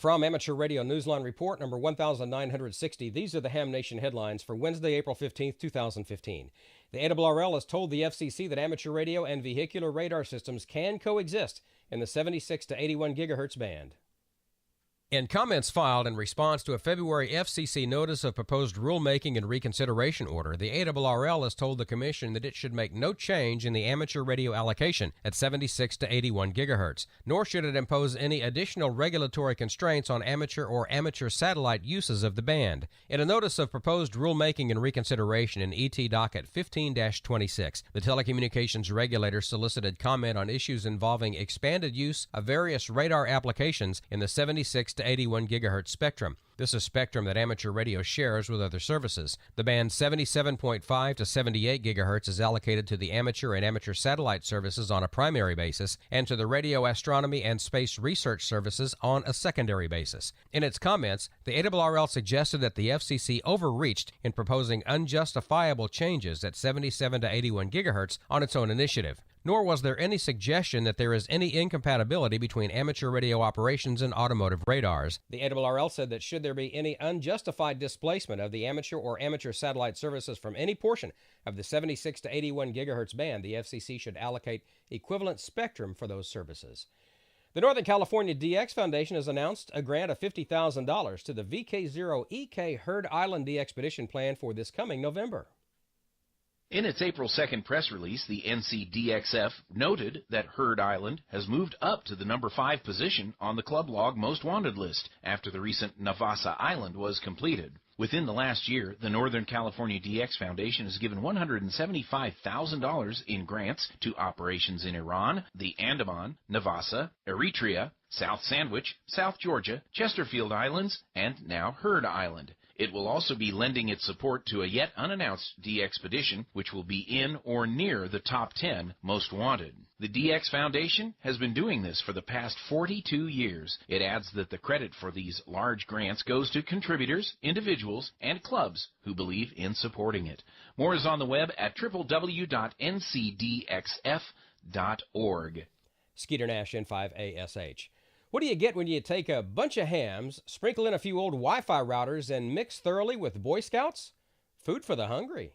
From Amateur Radio Newsline Report number 1960, these are the Ham Nation headlines for Wednesday, April 15, 2015. The ARRL has told the FCC that amateur radio and vehicular radar systems can coexist in the 76 to 81 gigahertz band. In comments filed in response to a February FCC notice of proposed rulemaking and reconsideration order, the ARRL has told the Commission that it should make no change in the amateur radio allocation at 76 to 81 gigahertz, nor should it impose any additional regulatory constraints on amateur or amateur satellite uses of the band. In a notice of proposed rulemaking and reconsideration in ET Docket 15-26, the telecommunications regulator solicited comment on issues involving expanded use of various radar applications in the 76 to 81 gigahertz spectrum. This is spectrum that amateur radio shares with other services. The band 77.5 to 78 gigahertz is allocated to the amateur and amateur satellite services on a primary basis and to the radio astronomy and space research services on a secondary basis. In its comments, the ARRL suggested that the FCC overreached in proposing unjustifiable changes at 77 to 81 gigahertz on its own initiative. Nor was there any suggestion that there is any incompatibility between amateur radio operations and automotive radars. The ARRL said that should there be any unjustified displacement of the amateur or amateur satellite services from any portion of the 76 to 81 gigahertz band, the FCC should allocate equivalent spectrum for those services. The Northern California DX Foundation has announced a grant of $50,000 to the VK0EK Heard Island de-expedition plan for this coming November. In its April 2nd press release, the NCDXF noted that Heard Island has moved up to the number 5 position on the Club Log Most Wanted list after the recent Navassa Island was completed. Within the last year, the Northern California DX Foundation has given $175,000 in grants to operations in Iran, the Andaman, Navassa, Eritrea, South Sandwich, South Georgia, Chesterfield Islands, and now Heard Island. It will also be lending its support to a yet unannounced de-expedition, which will be in or near the top 10 most wanted. The DX Foundation has been doing this for the past 42 years. It adds that the credit for these large grants goes to contributors, individuals, and clubs who believe in supporting it. More is on the web at www.ncdxf.org. Skeeter Nash, N5ASH. What do you get when you take a bunch of hams, sprinkle in a few old Wi-Fi routers, and mix thoroughly with Boy Scouts? Food for the hungry.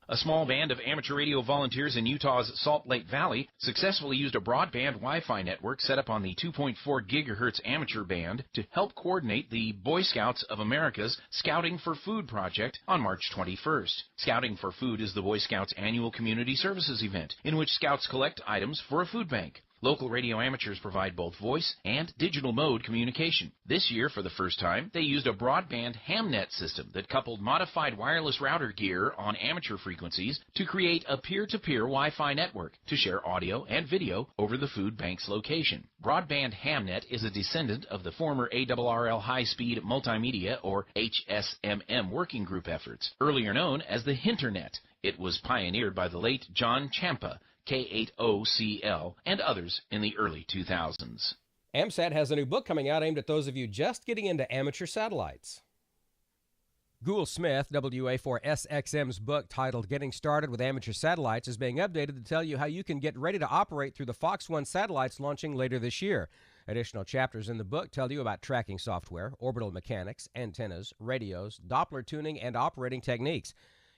A small band of amateur radio volunteers in Utah's Salt Lake Valley successfully used a broadband Wi-Fi network set up on the 2.4 gigahertz amateur band to help coordinate the Boy Scouts of America's Scouting for Food project on March 21st. Scouting for Food is the Boy Scouts' annual community services event in which Scouts collect items for a food bank. Local radio amateurs provide both voice and digital mode communication. This year, for the first time, they used a Broadband Hamnet system that coupled modified wireless router gear on amateur frequencies to create a peer-to-peer Wi-Fi network to share audio and video over the food bank's location. Broadband Hamnet is a descendant of the former ARRL High-Speed Multimedia, or HSMM, working group efforts, earlier known as the Hinternet. It was pioneered by the late John Champa, K80CL, and others in the early 2000s. AMSAT has a new book coming out aimed at those of you just getting into amateur satellites. Gould Smith, WA4S XMs book titled Getting Started with Amateur Satellites is being updated to tell you how you can get ready to operate through the Fox 1 satellites launching later this year. Additional chapters in the book tell you about tracking software, orbital mechanics, antennas, radios, Doppler tuning, and operating techniques.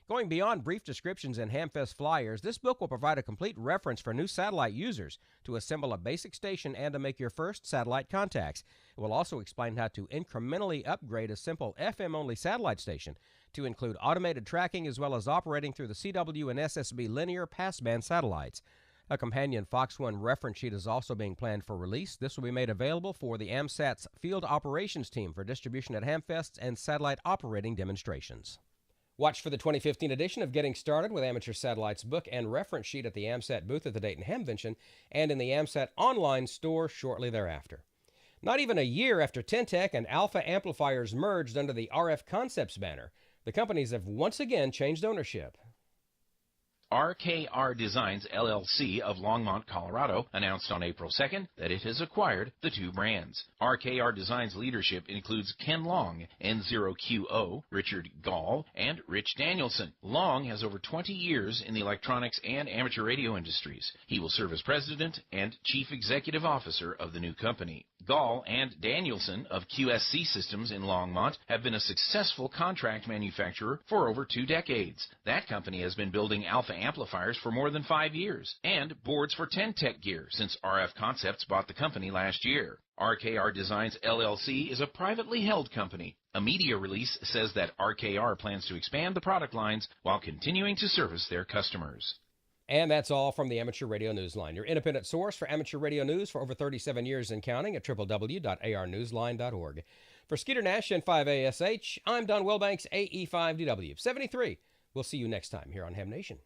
Going beyond brief descriptions and Hamfest flyers, this book will provide a complete reference for new satellite users to assemble a basic station and to make your first satellite contacts. It will also explain how to incrementally upgrade a simple FM-only satellite station to include automated tracking as well as operating through the CW and SSB linear passband satellites. A companion Fox 1 reference sheet is also being planned for release. This will be made available for the AMSAT's field operations team for distribution at Hamfests and satellite operating demonstrations. Watch for the 2015 edition of Getting Started with Amateur Satellites book and reference sheet at the AMSAT booth at the Dayton Hamvention and in the AMSAT online store shortly thereafter. Not even a year after Tentec and Alpha Amplifiers merged under the RF Concepts banner, the companies have once again changed ownership. RKR Designs, LLC of Longmont, Colorado, announced on April 2nd that it has acquired the two brands. RKR Designs leadership includes Ken Long, N0QO, Richard Gall, and Rich Danielson. Long has over 20 years in the electronics and amateur radio industries. He will serve as president and chief executive officer of the new company. Gall and Danielson of QSC Systems in Longmont have been a successful contract manufacturer for over 2 decades. That company has been building alpha amplifiers for more than 5 years and boards for 10-Tech gear since RF Concepts bought the company last year. RKR Designs LLC is a privately held company. A media release says that RKR plans to expand the product lines while continuing to service their customers. And that's all from the Amateur Radio Newsline, your independent source for amateur radio news for over 37 years and counting at www.arnewsline.org. For Skeeter Nash and 5ASH, I'm Don Wilbanks, AE5DW 73. We'll see you next time here on Ham Nation.